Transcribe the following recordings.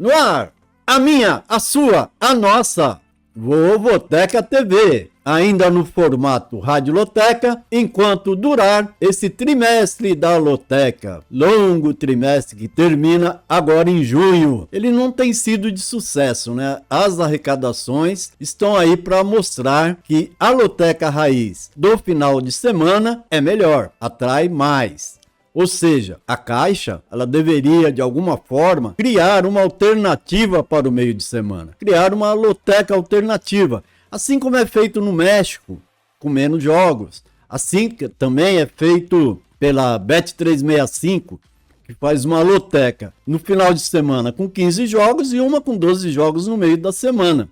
No ar, a minha, a sua, a nossa Vovoteca TV, ainda no formato Rádio Loteca, enquanto durar esse trimestre da Loteca, longo trimestre que termina agora em junho. Ele não tem sido de sucesso, né? As arrecadações estão aí para mostrar que a Loteca Raiz do final de semana é melhor, atrai mais. Ou seja, a Caixa, ela deveria, de alguma forma, criar uma alternativa para o meio de semana. Criar uma loteca alternativa. Assim como é feito no México, com menos jogos. Assim que também é feito pela Bet365, que faz uma loteca no final de semana com 15 jogos e uma com 12 jogos no meio da semana.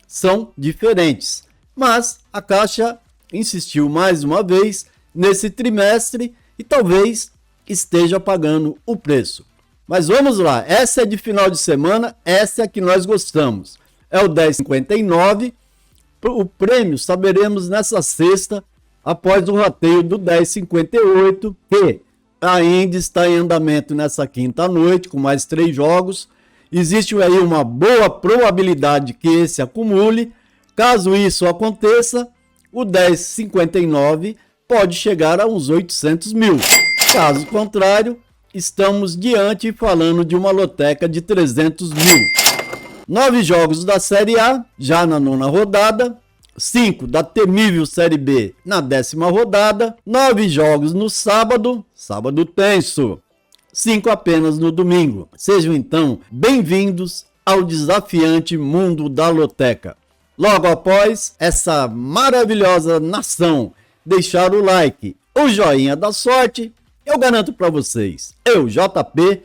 São diferentes. Mas a Caixa insistiu mais uma vez nesse trimestre e talvez esteja pagando o preço. Mas vamos lá, essa é de final de semana, essa é a que nós gostamos. É o 10,59. O prêmio saberemos nessa sexta, após o rateio do 10,58, que ainda está em andamento nessa quinta noite, com mais 3 jogos. Existe aí uma boa probabilidade que esse acumule. Caso isso aconteça, o 10,59 pode chegar a uns 800 mil. Caso contrário, estamos diante falando de uma loteca de 300 mil. 9 jogos da Série A, já na 9ª rodada. 5 da temível Série B na 10ª rodada. 9 jogos no sábado, sábado tenso. 5 apenas no domingo. Sejam então bem-vindos ao desafiante mundo da loteca. Logo após essa maravilhosa nação deixar o like, o joinha da sorte, eu garanto para vocês, eu, JP,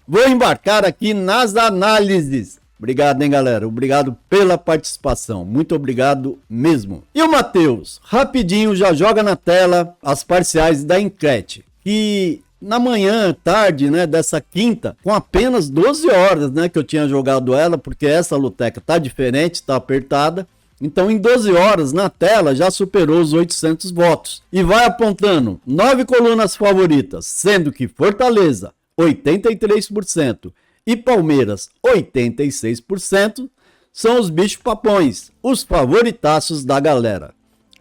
vou embarcar aqui nas análises. Obrigado, hein, galera? Obrigado pela participação. Muito obrigado mesmo. E o Matheus, rapidinho, já joga na tela as parciais da enquete. E na manhã, tarde, né, dessa quinta, com apenas 12 horas, né, que eu tinha jogado ela, porque essa loteca tá diferente, tá apertada. Então, em 12 horas, na tela, já superou os 800 votos. E vai apontando 9 colunas favoritas, sendo que Fortaleza, 83%, e Palmeiras, 86%, são os bichos papões, os favoritaços da galera.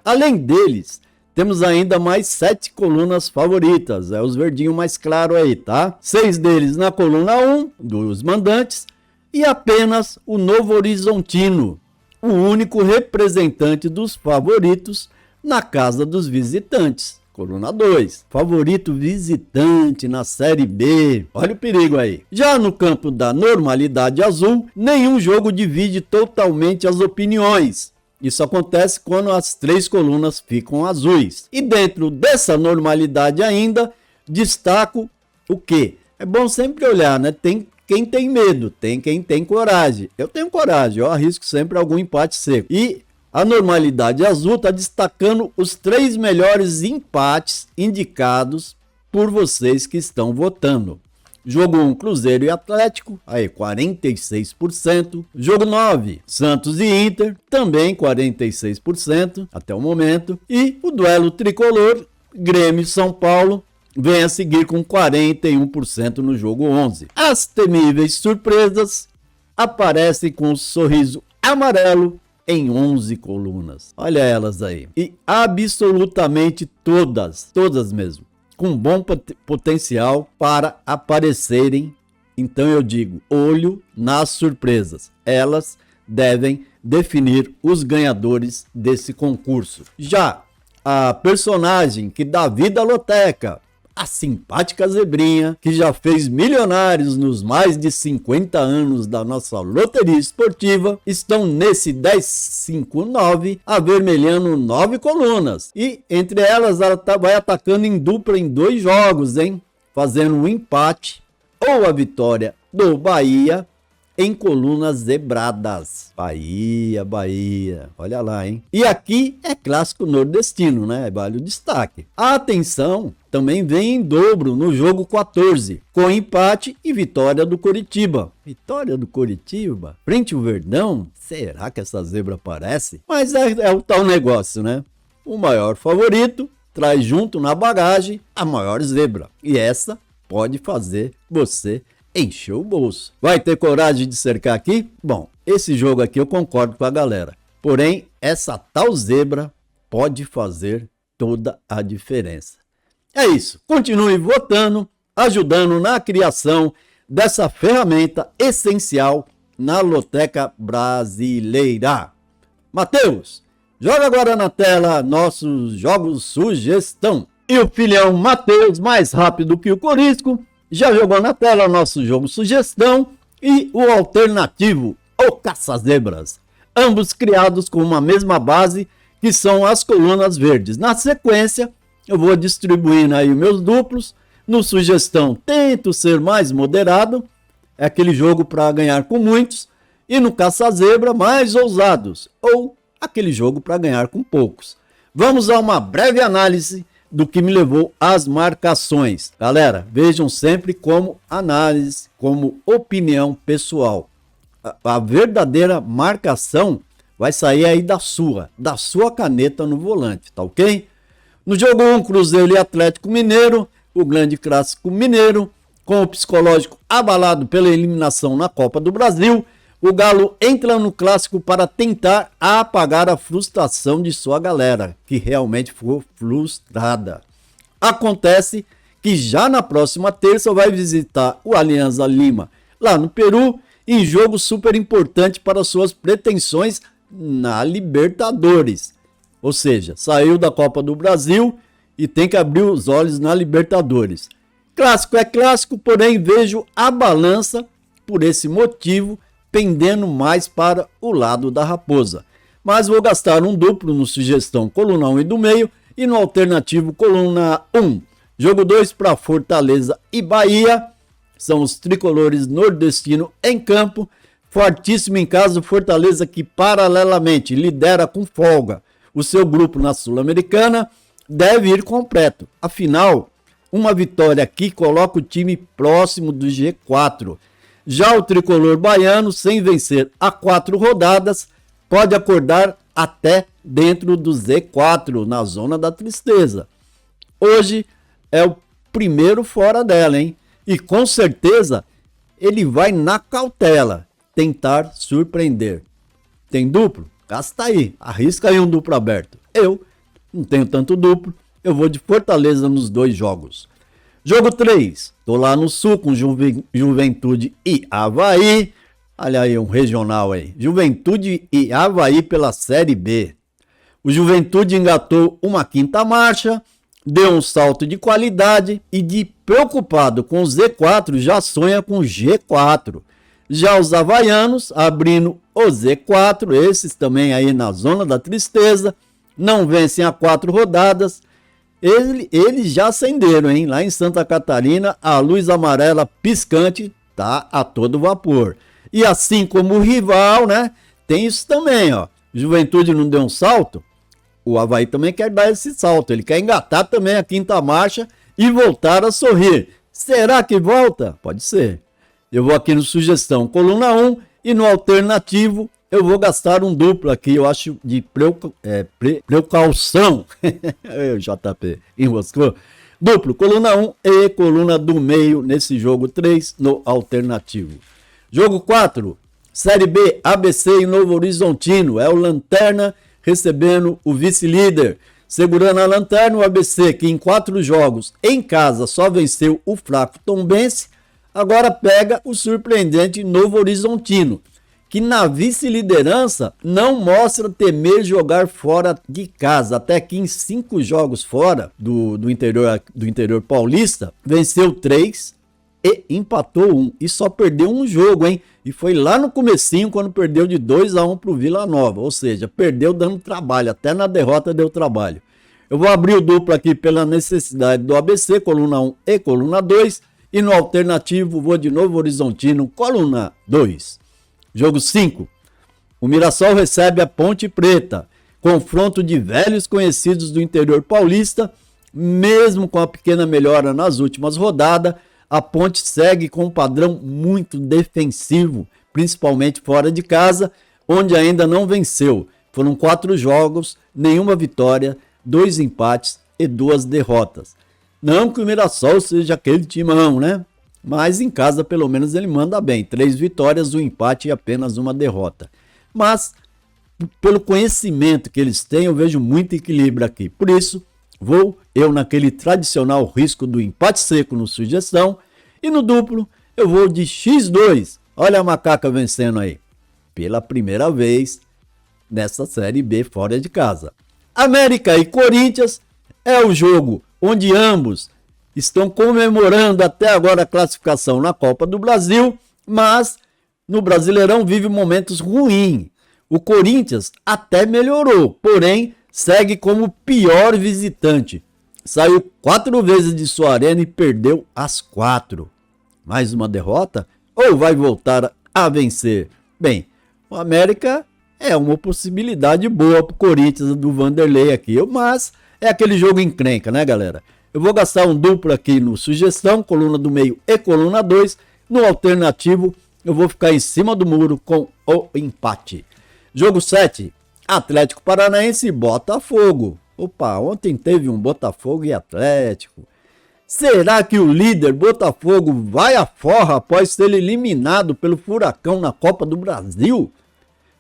Além deles, temos ainda mais 7 colunas favoritas, é os verdinhos mais claros aí, tá? 6 deles na coluna 1, dos mandantes, e apenas o Novo Horizontino, o único representante dos favoritos na casa dos visitantes. Coluna 2, favorito visitante na Série B. Olha o perigo aí. Já no campo da normalidade azul, nenhum jogo divide totalmente as opiniões. Isso acontece quando as 3 colunas ficam azuis. E dentro dessa normalidade ainda, destaco o quê? É bom sempre olhar, né? Tem quem tem medo, tem quem tem coragem. Eu tenho coragem, eu arrisco sempre algum empate seco. E a normalidade azul está destacando os 3 melhores empates indicados por vocês que estão votando. Jogo 1, Cruzeiro e Atlético, aí 46%. Jogo 9, Santos e Inter, também 46% até o momento. E o duelo tricolor, Grêmio e São Paulo, vem a seguir com 41% no jogo 11. As temíveis surpresas aparecem com um sorriso amarelo em 11 colunas. Olha elas aí. E absolutamente todas mesmo, com bom potencial para aparecerem. Então eu digo, olho nas surpresas. Elas devem definir os ganhadores desse concurso. Já a personagem que dá vida à loteca, a simpática zebrinha, que já fez milionários nos mais de 50 anos da nossa loteria esportiva, estão nesse 10,59, avermelhando 9 colunas. E entre elas, ela vai atacando em dupla em 2 jogos, hein? Fazendo um empate ou a vitória do Bahia em colunas zebradas. Bahia, olha lá, hein? E aqui é clássico nordestino, né? Vale o destaque. A atenção também vem em dobro no jogo 14, com empate e vitória do Coritiba. Vitória do Coritiba? Frente ao Verdão? Será que essa zebra aparece? Mas é o tal negócio, né? O maior favorito traz junto na bagagem a maior zebra. E essa pode fazer você encheu o bolso. Vai ter coragem de cercar aqui? Bom, esse jogo aqui eu concordo com a galera. Porém, essa tal zebra pode fazer toda a diferença. É isso. Continue votando, ajudando na criação dessa ferramenta essencial na loteca brasileira. Matheus, joga agora na tela nossos jogos sugestão. E o filhão Matheus, mais rápido que o Corisco, já jogou na tela nosso jogo sugestão e o alternativo, o Caça-Zebras. Ambos criados com uma mesma base, que são as colunas verdes. Na sequência, eu vou distribuindo aí meus duplos. No sugestão, tento ser mais moderado, é aquele jogo para ganhar com muitos. E no Caça-Zebra, mais ousados, ou aquele jogo para ganhar com poucos. Vamos a uma breve análise do que me levou às marcações. Galera, vejam sempre como análise, como opinião pessoal. A verdadeira marcação vai sair aí da sua caneta no volante, tá ok? No jogo 1, Cruzeiro e Atlético Mineiro, o grande clássico mineiro, com o psicológico abalado pela eliminação na Copa do Brasil, o Galo entra no clássico para tentar apagar a frustração de sua galera, que realmente ficou frustrada. Acontece que já na próxima terça vai visitar o Alianza Lima, lá no Peru, em jogo super importante para suas pretensões na Libertadores. Ou seja, saiu da Copa do Brasil e tem que abrir os olhos na Libertadores. Clássico é clássico, porém vejo a balança, por esse motivo, pendendo mais para o lado da Raposa. Mas vou gastar um duplo no sugestão coluna 1 e do meio e no alternativo coluna 1. Jogo 2 para Fortaleza e Bahia. São os tricolores nordestinos em campo. Fortíssimo em casa, o Fortaleza que paralelamente lidera com folga o seu grupo na Sul-Americana, deve ir completo. Afinal, uma vitória aqui coloca o time próximo do G4. Já o tricolor baiano, sem vencer há 4 rodadas, pode acordar até dentro do Z4, na zona da tristeza. Hoje é o primeiro fora dela, hein? E com certeza ele vai na cautela tentar surpreender. Tem duplo? Gasta aí, arrisca aí um duplo aberto. Eu não tenho tanto duplo, eu vou de Fortaleza nos 2 jogos. Jogo 3, tô lá no Sul com Juventude e Avaí. Olha aí um regional aí. Juventude e Avaí pela Série B. O Juventude engatou uma 5ª marcha, deu um salto de qualidade e de preocupado com o Z4 já sonha com o G4. Já os havaianos abrindo o Z4, esses também aí na zona da tristeza, não vencem há 4 rodadas. Eles já acenderam, hein? Lá em Santa Catarina, a luz amarela piscante tá a todo vapor. E assim como o rival, né? Tem isso também, ó. Juventude não deu um salto, o Avaí também quer dar esse salto. Ele quer engatar também a 5ª marcha e voltar a sorrir. Será que volta? Pode ser. Eu vou aqui no sugestão coluna 1 e no alternativo eu vou gastar um duplo aqui, eu acho, de precaução. JP, enroscou. Duplo, coluna 1 e coluna do meio nesse jogo 3 no alternativo. Jogo 4, Série B, ABC e Novo Horizontino. É o Lanterna recebendo o vice-líder. Segurando a lanterna, o ABC, que em 4 jogos em casa só venceu o fraco Tombense, agora pega o surpreendente Novo Horizontino, que na vice-liderança não mostra temer jogar fora de casa. Até que em 5 jogos fora do interior paulista, venceu 3 e empatou 1. E só perdeu um jogo, hein? E foi lá no comecinho, quando perdeu de 2-1 para o Vila Nova. Ou seja, perdeu dando trabalho. Até na derrota deu trabalho. Eu vou abrir o duplo aqui pela necessidade do ABC, coluna 1 e coluna 2. E no alternativo, vou de Novo Horizontino, coluna 2. Jogo 5. O Mirassol recebe a Ponte Preta. Confronto de velhos conhecidos do interior paulista. Mesmo com a pequena melhora nas últimas rodadas, a Ponte segue com um padrão muito defensivo, principalmente fora de casa, onde ainda não venceu. Foram 4 jogos, nenhuma vitória, 2 empates e 2 derrotas. Não que o Mirassol seja aquele timão, né? mas em casa pelo menos ele manda bem. 3 vitórias, um empate e apenas uma derrota. Mas pelo conhecimento que eles têm, eu vejo muito equilíbrio aqui. Por isso, vou eu naquele tradicional risco do empate seco no sugestão. E no duplo, eu vou de X2. Olha a macaca vencendo aí. Pela primeira vez nessa Série B fora de casa. América e Corinthians é o jogo onde ambos estão comemorando até agora a classificação na Copa do Brasil, mas no Brasileirão vive momentos ruins. O Corinthians até melhorou, porém segue como pior visitante. Saiu 4 vezes de sua arena e perdeu as 4. Mais uma derrota? Ou vai voltar a vencer? Bem, o América é uma possibilidade boa para o Corinthians do Vanderlei aqui, mas é aquele jogo encrenca, né, galera? Eu vou gastar um duplo aqui no sugestão, coluna do meio e coluna 2. No alternativo, eu vou ficar em cima do muro com o empate. Jogo 7, Atlético Paranaense e Botafogo. Opa, ontem teve um Botafogo e Atlético. Será que o líder Botafogo vai à forra após ser eliminado pelo Furacão na Copa do Brasil?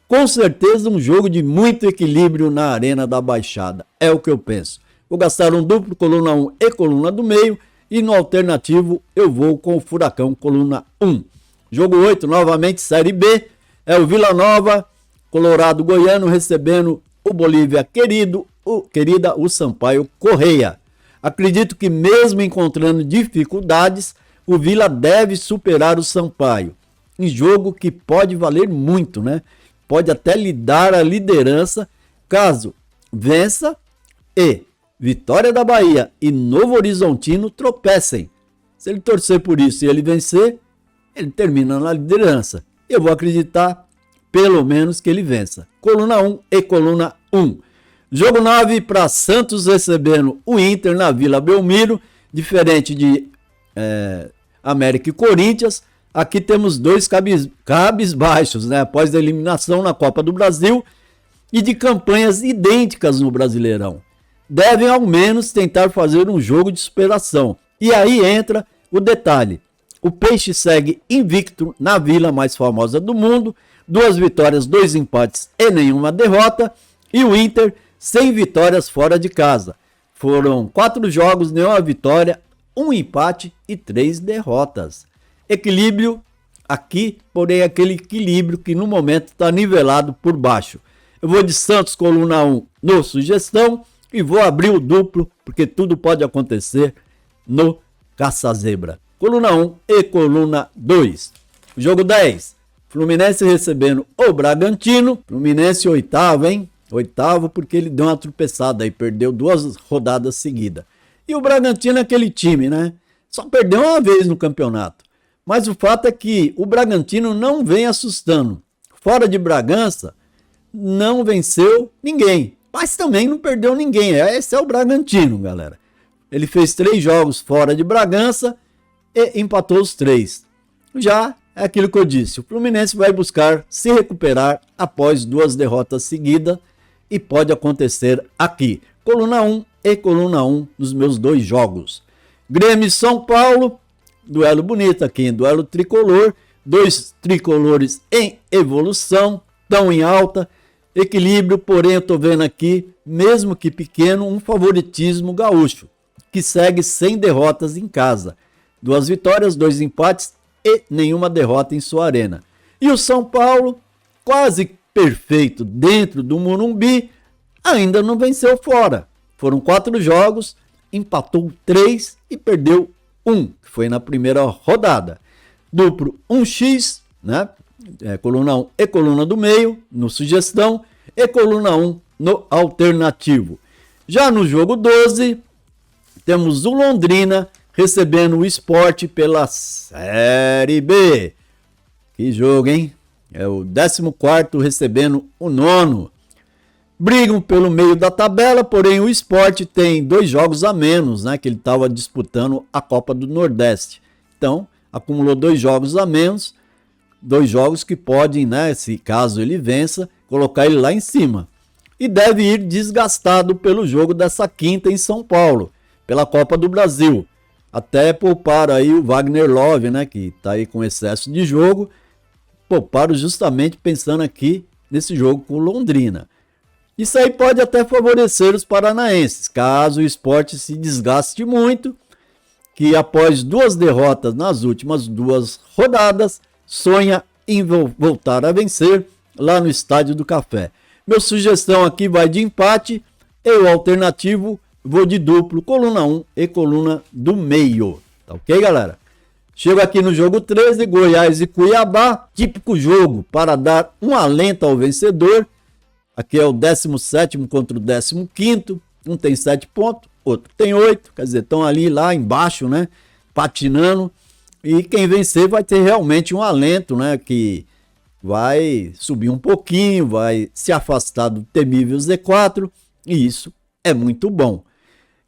Com certeza um jogo de muito equilíbrio na Arena da Baixada, é o que eu penso. Vou gastar um duplo, coluna 1 e coluna do meio, e no alternativo eu vou com o Furacão, coluna 1. Jogo 8, novamente Série B, é o Vila Nova, Colorado Goiano, recebendo o Bolívia querida, o Sampaio Correia. Acredito que mesmo encontrando dificuldades, o Vila deve superar o Sampaio, em jogo que pode valer muito, né? Pode até lhe dar a liderança caso vença e Vitória da Bahia e Novo Horizontino tropecem. Se ele torcer por isso e ele vencer, ele termina na liderança. Eu vou acreditar pelo menos que ele vença. Coluna 1 e coluna 1. Jogo 9 para Santos recebendo o Inter na Vila Belmiro, diferente de América e Corinthians. Aqui temos dois cabisbaixos, né? Após a eliminação na Copa do Brasil e de campanhas idênticas no Brasileirão. Devem ao menos tentar fazer um jogo de superação. E aí entra o detalhe. O Peixe segue invicto na vila mais famosa do mundo, 2 vitórias, 2 empates e nenhuma derrota, e o Inter sem vitórias fora de casa. Foram 4 jogos, nenhuma vitória, 1 empate e 3 derrotas. Equilíbrio aqui, porém aquele equilíbrio que no momento está nivelado por baixo. Eu vou de Santos, coluna 1 no sugestão, e vou abrir o duplo, porque tudo pode acontecer no Caça-Zebra. Coluna 1 e coluna 2. Jogo 10. Fluminense recebendo o Bragantino. Fluminense oitavo, hein? Oitavo porque ele deu uma tropeçada aí, perdeu 2 rodadas seguidas. E o Bragantino é aquele time, né? Só perdeu uma vez no campeonato. Mas o fato é que o Bragantino não vem assustando. Fora de Bragança, não venceu ninguém. Mas também não perdeu ninguém. Esse é o Bragantino, galera. Ele fez 3 jogos fora de Bragança e empatou os 3. Já é aquilo que eu disse. O Fluminense vai buscar se recuperar após 2 derrotas seguidas. E pode acontecer aqui. Coluna 1 e coluna 1 nos meus 2 jogos. Grêmio e São Paulo. Duelo bonito aqui, duelo tricolor. 2 tricolores em evolução. Tão em alta. Equilíbrio, porém eu tô vendo aqui, mesmo que pequeno, um favoritismo gaúcho, que segue sem derrotas em casa. 2 vitórias, 2 empates e nenhuma derrota em sua arena. E o São Paulo, quase perfeito dentro do Morumbi, ainda não venceu fora. Foram 4 jogos, empatou 3 e perdeu 1, que foi na primeira rodada. Duplo 1x, né? Coluna 1 e coluna do meio, no sugestão, e coluna 1 no alternativo. Já no jogo 12, temos o Londrina recebendo o Sport pela Série B. Que jogo, hein? É o 14º recebendo o 9º. Brigam pelo meio da tabela, porém o Sport tem 2 jogos a menos, né? Que ele estava disputando a Copa do Nordeste. Então, acumulou 2 jogos a menos. 2 jogos que podem, né, se caso ele vença, colocar ele lá em cima. E deve ir desgastado pelo jogo dessa quinta em São Paulo, pela Copa do Brasil. Até pouparam aí o Wagner Love, né, que tá aí com excesso de jogo, pouparam justamente pensando aqui nesse jogo com Londrina. Isso aí pode até favorecer os paranaenses, caso o Sport se desgaste muito, que após 2 derrotas nas últimas 2 rodadas, sonha em voltar a vencer lá no Estádio do Café. Minha sugestão aqui vai de empate, eu alternativo vou de duplo, coluna 1 e coluna do meio. Tá ok, galera? Chego aqui no jogo 13, Goiás e Cuiabá, típico jogo para dar um alento ao vencedor. Aqui é o 17º contra o 15º, um tem 7 pontos, outro tem 8, quer dizer, estão ali lá embaixo, né, patinando, e quem vencer vai ter realmente um alento, né, que vai subir um pouquinho, vai se afastar do temível Z4, e isso é muito bom.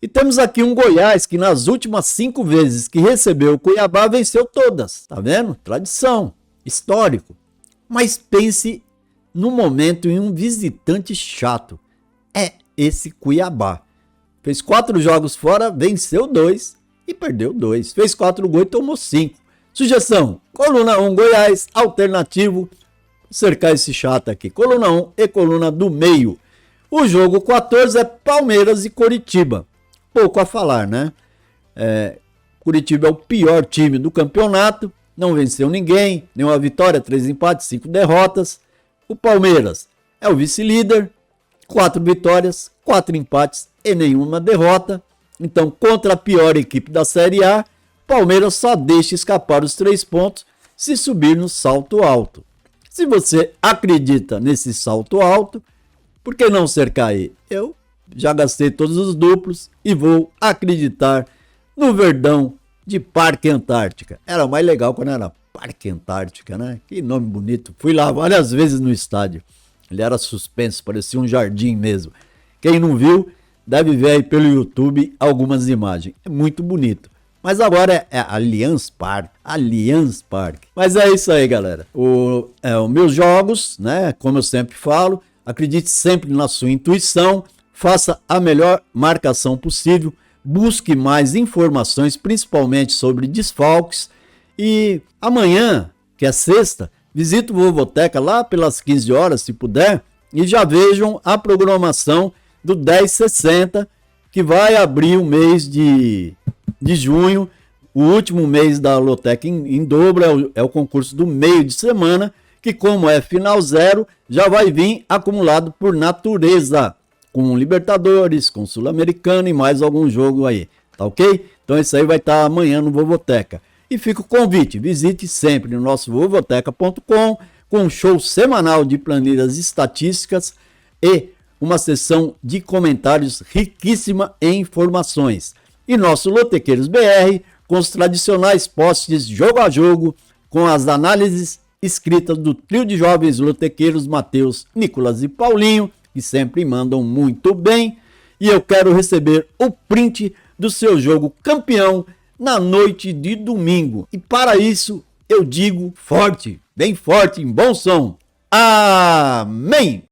E temos aqui um Goiás que nas últimas 5 vezes que recebeu o Cuiabá venceu todas, tá vendo? Tradição, histórico. Mas pense no momento em um visitante chato, é esse Cuiabá. Fez 4 jogos fora, venceu 2 e perdeu 2. Fez 4 gols e tomou 5. Sugestão, coluna 1 Goiás, alternativo, cercar esse chato aqui, coluna 1 e coluna do meio. O jogo 14 é Palmeiras e Coritiba. Pouco a falar, né? Coritiba é o pior time do campeonato, não venceu ninguém, nenhuma vitória, 3 empates, 5 derrotas. O Palmeiras é o vice-líder, 4 vitórias, 4 empates e nenhuma derrota. Então, contra a pior equipe da Série A, Palmeiras só deixa escapar os 3 pontos se subir no salto alto. Se você acredita nesse salto alto, por que não cercar aí? Eu já gastei todos os duplos e vou acreditar no Verdão de Parque Antártica. Era mais legal quando era Parque Antártica, né? Que nome bonito. Fui lá várias vezes no estádio. Ele era suspenso, parecia um jardim mesmo. Quem não viu, deve ver aí pelo YouTube algumas imagens. É muito bonito. Mas agora é Allianz Parque. Allianz Parque. Mas é isso aí, galera. Os meus jogos, né? Como eu sempre falo, acredite sempre na sua intuição. Faça a melhor marcação possível, busque mais informações, principalmente sobre desfalques. E amanhã, que é sexta, visite o Vovoteca lá pelas 15 horas, se puder, e já vejam a programação do 1060, que vai abrir o mês de junho, o último mês da Lotec em dobro, é o concurso do meio de semana, que como é final zero, já vai vir acumulado por natureza, com Libertadores, com Sul-Americano e mais algum jogo aí, tá ok? Então isso aí vai estar amanhã no Vovoteca. E fica o convite, visite sempre no nosso vovoteca.com com um show semanal de planilhas estatísticas e uma sessão de comentários riquíssima em informações. E nosso Lotequeiros BR com os tradicionais posts jogo a jogo, com as análises escritas do trio de jovens lotequeiros Matheus, Nicolas e Paulinho, que sempre mandam muito bem, e eu quero receber o print do seu jogo campeão na noite de domingo. E para isso eu digo forte, bem forte, em bom som. Amém!